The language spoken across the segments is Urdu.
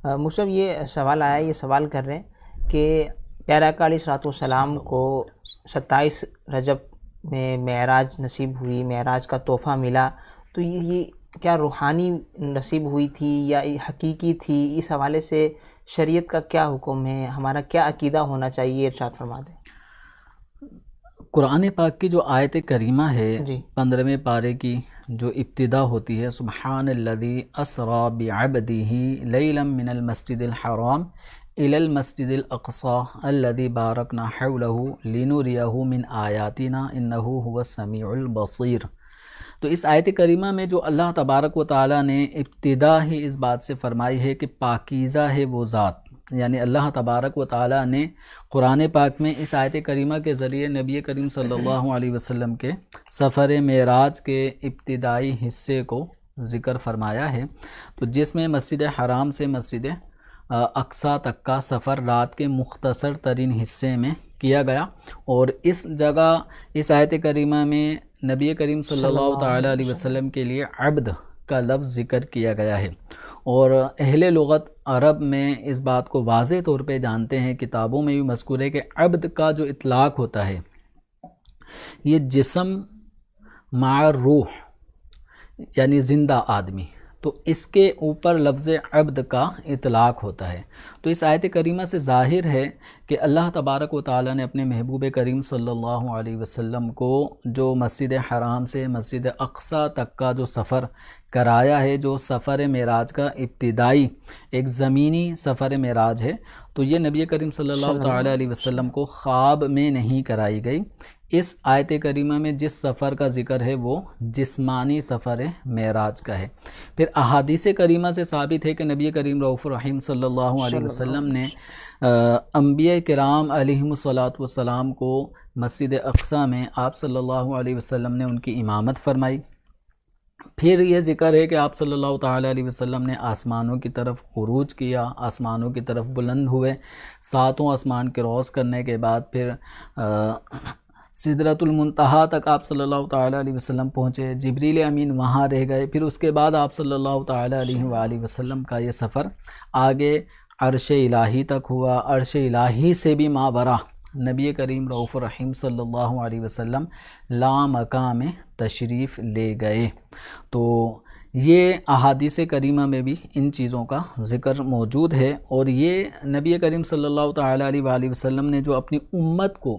مصعب یہ سوال آیا، یہ سوال کر رہے ہیں کہ پیارا آقا علیہ الصلوۃ والسلام کو 27 رجب میں معراج نصیب ہوئی، معراج کا تحفہ ملا، تو یہ کیا روحانی نصیب ہوئی تھی یا حقیقی تھی؟ اس حوالے سے شریعت کا کیا حکم ہے، ہمارا کیا عقیدہ ہونا چاہیے، ارشاد فرما دیں۔ قرآن پاک کی جو آیت کریمہ ہے جی 15ویں پارے کی جو ابتدا ہوتی ہے، سبحان الذی اسری بعبدہ لیلا من المسجد الحرام الی المسجد الاقصی الذی بارکنا حولہ لنریہ من آیاتنا انہ هو السمیع البصیر۔ تو اس آیت کریمہ میں جو اللہ تبارک و تعالیٰ نے ابتدا ہی اس بات سے فرمائی ہے کہ پاکیزہ ہے وہ ذات، یعنی اللہ تبارک و تعالیٰ نے قرآن پاک میں اس آیت کریمہ کے ذریعے نبی کریم صلی اللہ علیہ وسلم کے سفر معراج کے ابتدائی حصے کو ذکر فرمایا ہے، تو جس میں مسجد حرام سے مسجد اقصیٰ تک کا سفر رات کے مختصر ترین حصے میں کیا گیا، اور اس جگہ اس آیت کریمہ میں نبی کریم صلی اللہ تعالیٰ علیہ وسلم کے لیے عبد کا لفظ ذکر کیا گیا ہے، اور اہل لغت عرب میں اس بات کو واضح طور پہ جانتے ہیں، کتابوں میں بھی مذکور ہے کہ عبد کا جو اطلاق ہوتا ہے یہ جسم مع روح، یعنی زندہ آدمی، تو اس کے اوپر لفظ عبد کا اطلاق ہوتا ہے۔ تو اس آیت کریمہ سے ظاہر ہے کہ اللہ تبارک و تعالیٰ نے اپنے محبوب کریم صلی اللہ علیہ وسلم کو جو مسجد حرام سے مسجد اقصیٰ تک کا جو سفر کرایا ہے، جو سفر معراج کا ابتدائی ایک زمینی سفر معراج ہے، تو یہ نبی کریم صلی اللہ تعالیٰ علیہ وسلم کو خواب میں نہیں کرائی گئی۔ اس آیت کریمہ میں جس سفر کا ذکر ہے وہ جسمانی سفر معراج کا ہے۔ پھر احادیث کریمہ سے ثابت ہے کہ نبی کریم رؤوف الرحیم صلی اللہ علیہ وسلم نے انبیاء کرام علیہم الصلاۃ والسلام کو مسجد اقصیٰ میں آپ صلی اللہ علیہ وسلم نے ان کی امامت فرمائی۔ پھر یہ ذکر ہے کہ آپ صلی اللہ تعالیٰ علیہ وسلم نے آسمانوں کی طرف عروج کیا، آسمانوں کی طرف بلند ہوئے، ساتوں آسمان کراس کرنے کے بعد پھر سدرۃ المنتہا تک آپ صلی اللہ تعالیٰ علیہ وسلم پہنچے، جبریل امین وہاں رہ گئے، پھر اس کے بعد آپ صلی اللہ تعالیٰ علیہ وآلہ وسلم کا یہ سفر آگے عرش الہی تک ہوا، عرش الہی سے بھی ماوراء نبی کریم رؤوف الرحیم صلی اللہ علیہ وسلم لامکان میں تشریف لے گئے۔ تو یہ احادیث کریمہ میں بھی ان چیزوں کا ذکر موجود ہے، اور یہ نبی کریم صلی اللہ تعالیٰ علیہ وآلہ وسلم نے جو اپنی امت کو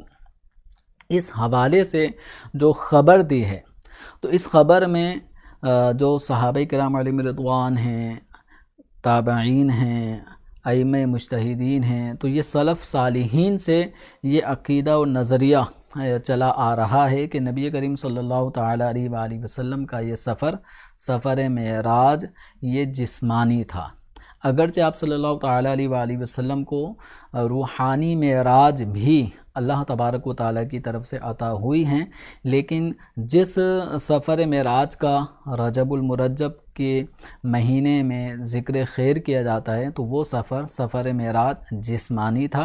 اس حوالے سے جو خبر دی ہے، تو اس خبر میں جو صحابہ کرام علیہم رضوان ہیں، تابعین ہیں، ائمہ مجتہدین ہیں، تو یہ سلف صالحین سے یہ عقیدہ و نظریہ چلا آ رہا ہے کہ نبی کریم صلی اللہ تعالیٰ علیہ وآلہ وسلم کا یہ سفر معراج یہ جسمانی تھا۔ اگرچہ آپ صلی اللہ تعالیٰ علیہ وآلہ وسلم کو روحانی معراج بھی اللہ تبارک و تعالیٰ کی طرف سے عطا ہوئی ہیں، لیکن جس سفر معراج کا رجب المرجب کے مہینے میں ذکر خیر کیا جاتا ہے، تو وہ سفر معراج جسمانی تھا،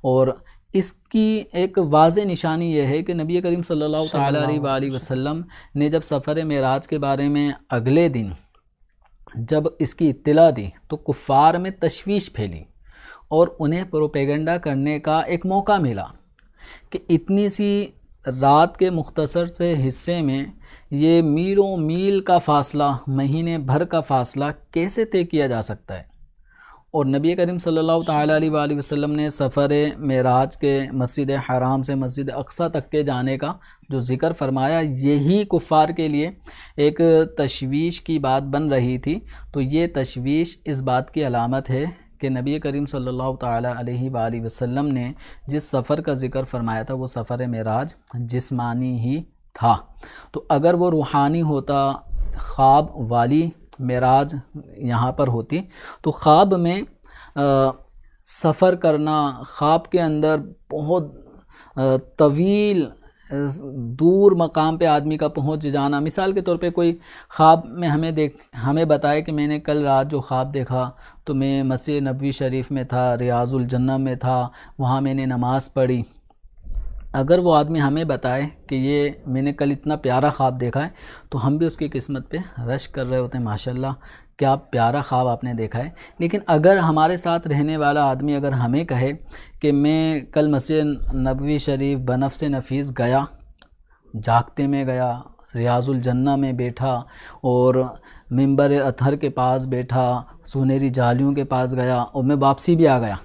اور اس کی ایک واضح نشانی یہ ہے کہ نبی کریم صلی اللہ تعالیٰ علیہ وآلہ وسلم نے جب سفر معراج کے بارے میں اگلے دن جب اس کی اطلاع دی تو کفار میں تشویش پھیلی، اور انہیں پروپیگنڈا کرنے کا ایک موقع ملا کہ اتنی سی رات کے مختصر سے حصے میں یہ میلوں میل کا فاصلہ، مہینے بھر کا فاصلہ کیسے طے کیا جا سکتا ہے۔ اور نبی کریم صلی اللہ تعالیٰ علیہ وآلہ وسلم نے سفر معراج کے مسجد حرام سے مسجد اقصیٰ تک کے جانے کا جو ذکر فرمایا، یہی کفار کے لیے ایک تشویش کی بات بن رہی تھی۔ تو یہ تشویش اس بات کی علامت ہے کہ نبی کریم صلی اللہ تعالیٰ علیہ وآلہ وسلم نے جس سفر کا ذکر فرمایا تھا وہ سفر معراج جسمانی ہی تھا۔ تو اگر وہ روحانی ہوتا، خواب والی معراج یہاں پر ہوتی، تو خواب میں سفر کرنا، خواب کے اندر بہت طویل دور مقام پہ آدمی کا پہنچ جانا، مثال کے طور پہ کوئی خواب میں ہمیں بتائے کہ میں نے کل رات جو خواب دیکھا تو میں مسجد نبوی شریف میں تھا، ریاض الجنہ میں تھا، وہاں میں نے نماز پڑھی۔ اگر وہ آدمی ہمیں بتائے کہ یہ میں نے کل اتنا پیارا خواب دیکھا ہے، تو ہم بھی اس کی قسمت پہ رشک کر رہے ہوتے ہیں، ماشاءاللہ کیا پیارا خواب آپ نے دیکھا ہے. لیکن اگر ہمارے ساتھ رہنے والا آدمی اگر ہمیں کہے کہ میں کل مسجد نبوی شریف بنفس نفیس گیا، جاگتے میں گیا، ریاض الجنہ میں بیٹھا اور منبر اطہر کے پاس بیٹھا، سنہری جالیوں کے پاس گیا اور میں واپسی بھی آ گیا،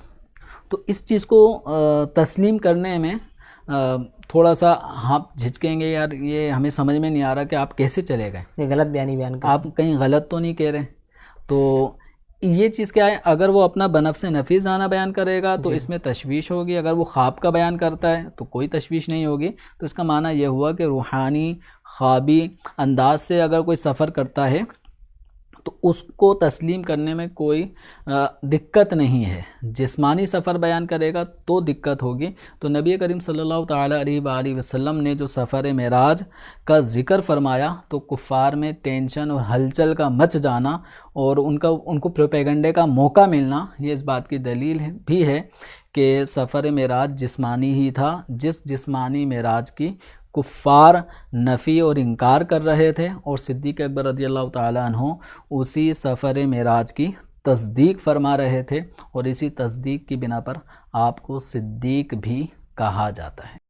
تو اس چیز کو تسلیم کرنے میں تھوڑا سا آپ جھجکیں گے، یار یہ ہمیں سمجھ میں نہیں آ رہا کہ آپ کیسے چلے گئے، یہ غلط بیان کر آپ کہیں غلط تو نہیں کہہ رہے. تو یہ چیز کیا ہے، اگر وہ اپنا بنفس نفیس زانہ بیان کرے گا تو اس میں تشویش ہوگی، اگر وہ خواب کا بیان کرتا ہے تو کوئی تشویش نہیں ہوگی. تو اس کا معنی یہ ہوا کہ روحانی خوابی انداز سے اگر کوئی سفر کرتا ہے تو اس کو تسلیم کرنے میں کوئی دقت نہیں ہے. جسمانی سفر بیان کرے گا تو دقت ہوگی. تو نبی کریم صلی اللہ تعالیٰ علیہ وآلہ وسلم نے جو سفر معراج کا ذکر فرمایا تو کفار میں ٹینشن اور ہلچل کا مچ جانا اور ان کو پروپیگنڈے کا موقع ملنا، یہ اس بات کی دلیل بھی ہے کہ سفر معراج جسمانی ہی تھا. جس جسمانی معراج کی کفار نفی اور انکار کر رہے تھے اور صدیق اکبر رضی اللہ تعالیٰ عنہ اسی سفر معراج کی تصدیق فرما رہے تھے، اور اسی تصدیق کی بنا پر آپ کو صدیق بھی کہا جاتا ہے.